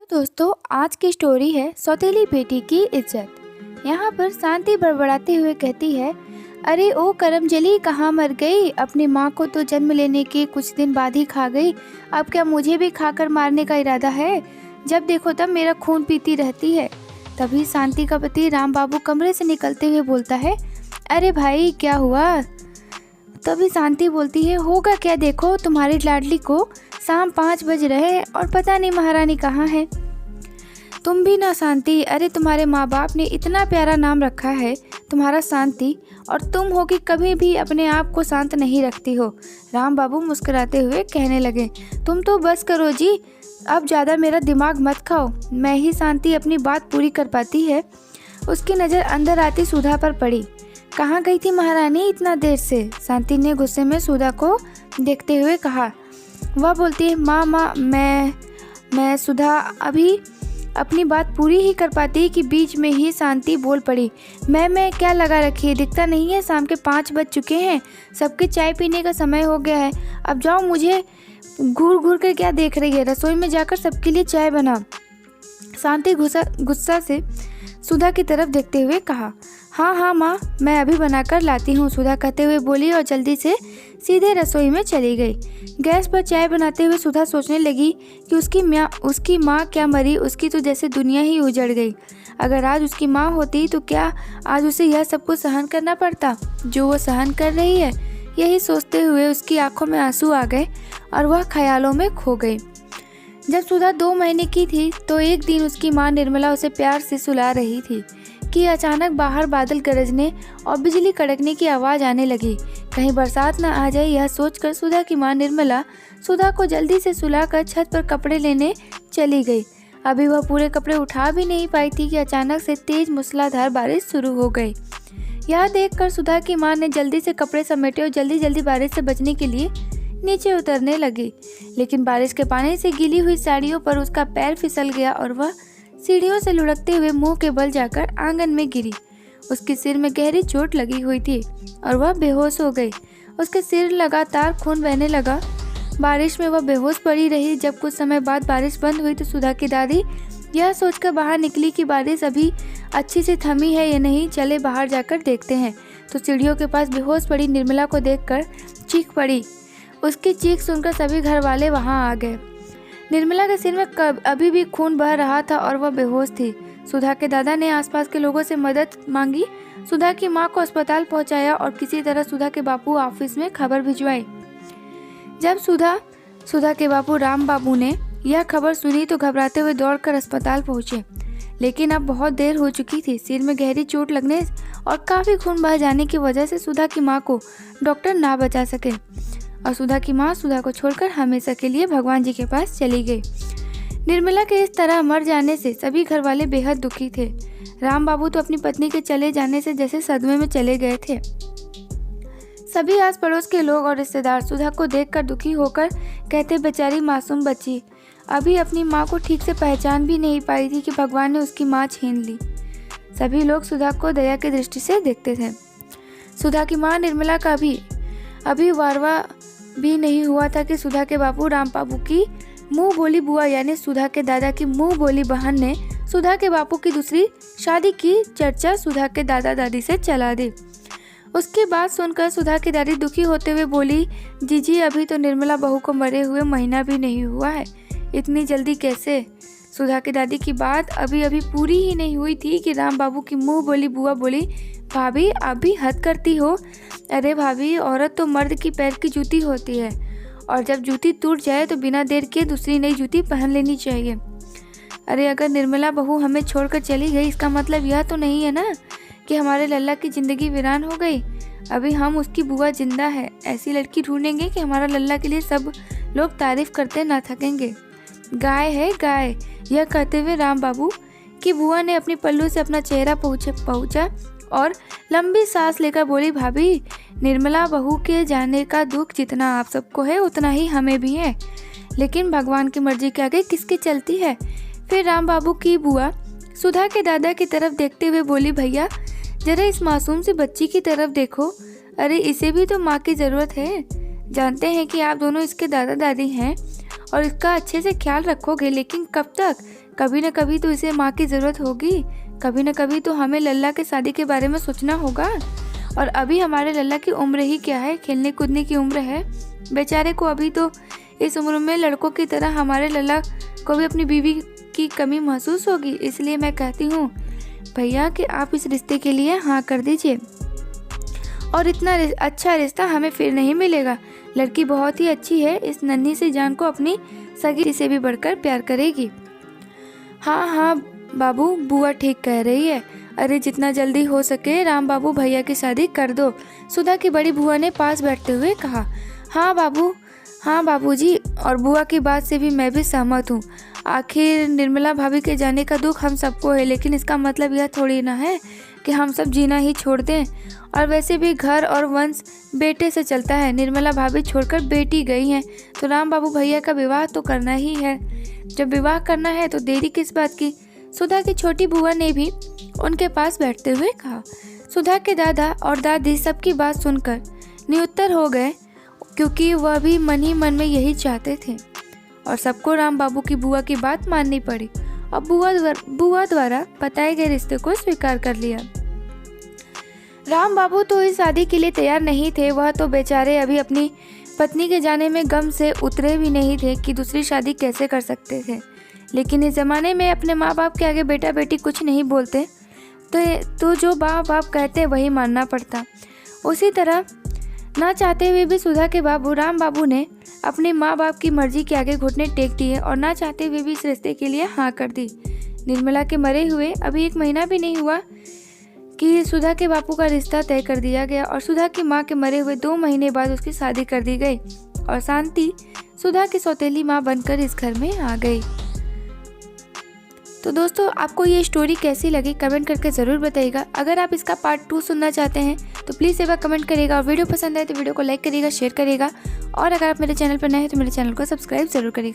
तो दोस्तों, आज की स्टोरी है सौतेली बेटी की इज्जत। यहाँ पर शांति बड़बड़ाते हुए कहती है, अरे ओ करमजली, कहाँ मर गई? अपनी माँ को तो जन्म लेने के कुछ दिन बाद ही खा गई, अब क्या मुझे भी खाकर मारने का इरादा है? जब देखो तब मेरा खून पीती रहती है। तभी शांति का पति राम बाबू कमरे से निकलते हुए बोलता है, अरे भाई क्या हुआ? तभी शांति बोलती है, होगा क्या, देखो तुम्हारी लाडली को शाम 5 बज रहे हैं और पता नहीं महारानी कहाँ है। तुम भी ना शांति, अरे तुम्हारे माँ बाप ने इतना प्यारा नाम रखा है तुम्हारा शांति, और तुम हो कि कभी भी अपने आप को शांत नहीं रखती हो। राम बाबू मुस्कुराते हुए कहने लगे, तुम तो बस करो जी, अब ज़्यादा मेरा दिमाग मत खाओ। मैं ही शांति अपनी बात पूरी कर पाती है। उसकी नज़र अंदर आती सुधा पर पड़ी। कहाँ गई थी महारानी इतना देर से? शांति ने गुस्से में सुधा को देखते हुए कहा। वह बोलती है, माँ मैं सुधा अभी अपनी बात पूरी ही कर पाती कि बीच में ही शांति बोल पड़ी। मैं क्या लगा रखी है, दिखता नहीं है? शाम के 5 बज चुके हैं, सबके चाय पीने का समय हो गया है। अब जाओ, मुझे घूर घूर कर क्या देख रही है? रसोई में जाकर सबके लिए चाय बना। शांति गुस्सा से सुधा की तरफ देखते हुए कहा। हाँ माँ, मैं अभी बनाकर लाती हूँ, सुधा कहते हुए बोली और जल्दी से सीधे रसोई में चली गई। गैस पर चाय बनाते हुए सुधा सोचने लगी कि उसकी माँ क्या मरी, उसकी तो जैसे दुनिया ही उजड़ गई। अगर आज उसकी माँ होती तो क्या आज उसे यह सब कुछ सहन करना पड़ता जो वो सहन कर रही है? यही सोचते हुए उसकी आंखों में आंसू आ गए और वह ख्यालों में खो गई। जब सुधा 2 महीने की थी तो एक दिन उसकी माँ निर्मला उसे प्यार से सुला रही थी कि अचानक बाहर बादल गरजने और बिजली कड़कने की आवाज़ आने लगी। कहीं बरसात न आ जाए, यह सोचकर सुधा की माँ निर्मला सुधा को जल्दी से सुलाकर छत पर कपड़े लेने चली गई। अभी वह पूरे कपड़े उठा भी नहीं पाई थी कि अचानक से तेज मूसलाधार बारिश शुरू हो गई। यह देखकर सुधा की माँ ने जल्दी से कपड़े समेटे और जल्दी बारिश से बचने के लिए नीचे उतरने लगी। लेकिन बारिश के पानी से गीली हुई साड़ियों पर उसका पैर फिसल गया और वह सीढ़ियों से लुढ़कते हुए मुंह के बल जाकर आंगन में गिरी। उसके सिर में गहरी चोट लगी हुई थी और वह बेहोश हो गई। उसके सिर लगातार खून बहने लगा। बारिश में वह बेहोश पड़ी रही। जब कुछ समय बाद बारिश बंद हुई तो सुधा की दादी यह सोचकर बाहर निकली कि बारिश अभी अच्छी से थमी है या नहीं, चले बाहर जाकर देखते हैं। तो सीढ़ियों के पास बेहोश पड़ी निर्मला को देखकर चीख पड़ी। उसकी चीख सुनकर सभी घर वाले वहां आ गए। निर्मला के सिर में अभी भी खून बह रहा था और वह बेहोश थी। सुधा के दादा ने आसपास के लोगों से मदद मांगी, सुधा की मां को अस्पताल पहुंचाया और किसी तरह सुधा के बापू ऑफिस में खबर भिजवाई। जब सुधा के बापू राम बाबू ने यह खबर सुनी तो घबराते हुए दौड़कर अस्पताल पहुंचे। लेकिन अब बहुत देर हो चुकी थी। सिर में गहरी चोट लगने और काफी खून बह जाने की वजह से सुधा की मां को डॉक्टर ना बचा सके और सुधा की मां सुधा को छोड़कर हमेशा के लिए भगवान जी के पास चली गई। निर्मला के इस तरह मर जाने से सभी घर वाले बेहद दुखी थे। राम बाबू तो अपनी पत्नी के चले जाने से जैसे सदमे में चले गए थे। सभी आस पड़ोस के लोग और रिश्तेदार सुधा को देखकर दुखी होकर कहते, बेचारी मासूम बच्ची अभी अपनी माँ को ठीक से पहचान भी नहीं पाई थी कि भगवान ने उसकी माँ छीन ली। सभी लोग सुधा को दया की दृष्टि से देखते थे। सुधा की माँ निर्मला का अभी वारवा भी नहीं हुआ था कि सुधा के बापू राम बाबू की मुंह बोली बुआ यानी सुधा के दादा की मुंह बोली बहन ने सुधा के बापू की दूसरी शादी की चर्चा सुधा के दादा दादी से चला दी। उसकी बात सुनकर सुधा की दादी दुखी होते हुए बोली, जीजी अभी तो निर्मला बहू को मरे हुए महीना भी नहीं हुआ है, इतनी जल्दी कैसे? सुधा की दादी की बात अभी पूरी ही नहीं हुई थी कि राम बाबू की मुंह बोली बुआ बोली, भाभी आप भी हद करती हो। अरे भाभी, औरत तो मर्द की पैर की जूती होती है और जब जूती टूट जाए तो बिना देर के दूसरी नई जूती पहन लेनी चाहिए। अरे अगर निर्मला बहू हमें छोड़कर चली गई, इसका मतलब यह तो नहीं है ना कि हमारे लल्ला की ज़िंदगी वीरान हो गई। अभी हम उसकी बुआ जिंदा है, ऐसी लड़की ढूंढेंगे कि हमारा लल्ला के लिए सब लोग तारीफ करते ना थकेंगे। गाय है गाय। यह कहते हुए राम बाबू की बुआ ने अपनी पल्लू से अपना चेहरा पहुँचा और लंबी सांस लेकर बोली, भाभी निर्मला बहू के जाने का दुख जितना आप सबको है उतना ही हमें भी है, लेकिन भगवान की मर्जी के आगे किसकी चलती है। फिर राम बाबू की बुआ सुधा के दादा की तरफ देखते हुए बोली, भैया जरा इस मासूम सी बच्ची की तरफ देखो, अरे इसे भी तो माँ की ज़रूरत है। जानते हैं कि आप दोनों इसके दादा दादी हैं और इसका अच्छे से ख्याल रखोगे, लेकिन कब तक? कभी न कभी तो इसे माँ की ज़रूरत होगी, कभी न कभी तो हमें लल्ला के शादी के बारे में सोचना होगा। और अभी हमारे लल्ला की उम्र ही क्या है, खेलने कूदने की उम्र है। बेचारे को अभी तो इस उम्र में लड़कों की तरह हमारे लल्ला को भी अपनी बीवी की कमी महसूस होगी। इसलिए मैं कहती हूँ भैया कि आप इस रिश्ते के लिए हाँ कर दीजिए, और इतना अच्छा रिश्ता हमें फिर नहीं मिलेगा। लड़की बहुत ही अच्छी है, इस नन्ही सी जान को अपनी सगी से भी बढ़कर प्यार करेगी। हाँ हाँ बाबू, बुआ ठीक कह रही है। अरे जितना जल्दी हो सके राम बाबू भैया की शादी कर दो, सुधा की बड़ी बुआ ने पास बैठते हुए कहा। हाँ बाबूजी, और बुआ की बात से भी मैं भी सहमत हूँ। आखिर निर्मला भाभी के जाने का दुख हम सबको है, लेकिन इसका मतलब यह थोड़ी ना है कि हम सब जीना ही छोड़ दें। और वैसे भी घर और वंश बेटे से चलता है। निर्मला भाभी छोड़कर बेटी गई हैं, तो राम बाबू भैया का विवाह तो करना ही है। जब विवाह करना है तो देरी किस बात की। सुधा की छोटी बुआ ने भी उनके पास बैठते हुए कहा। सुधा के दादा और दादी सबकी बात सुनकर निरुत्तर हो गए, क्योंकि वह भी मन ही मन में यही चाहते थे, और सबको राम बाबू की बुआ की बात माननी पड़ी और बुआ द्वारा बताए गए रिश्ते को स्वीकार कर लिया। राम बाबू तो इस शादी के लिए तैयार नहीं थे। वह तो बेचारे अभी अपनी पत्नी के जाने में गम से उतरे भी नहीं थे कि दूसरी शादी कैसे कर सकते थे। लेकिन इस ज़माने में अपने माँ बाप के आगे बेटा बेटी कुछ नहीं बोलते, तो जो माँ बाप कहते वही मानना पड़ता। उसी तरह ना चाहते हुए भी सुधा के बाबू राम बाबू ने अपने माँ बाप की मर्जी के आगे घुटने टेक दिए और ना चाहते हुए भी इस रिश्ते के लिए हाँ कर दी। निर्मला के मरे हुए अभी 1 महीना भी नहीं हुआ कि सुधा के बापू का रिश्ता तय कर दिया गया, और सुधा की माँ के मरे हुए 2 महीने बाद उसकी शादी कर दी गई, और शांति सुधा की सौतेली माँ बनकर इस घर में आ गई। तो दोस्तों, आपको ये स्टोरी कैसी लगी कमेंट करके ज़रूर बताइएगा। अगर आप इसका पार्ट 2 सुनना चाहते हैं तो प्लीज़ एक बार कमेंट करिएगा, और वीडियो पसंद आए तो वीडियो को लाइक करिएगा, शेयर करिएगा, और अगर आप मेरे चैनल पर नए हैं तो मेरे चैनल को सब्सक्राइब ज़रूर करिएगा।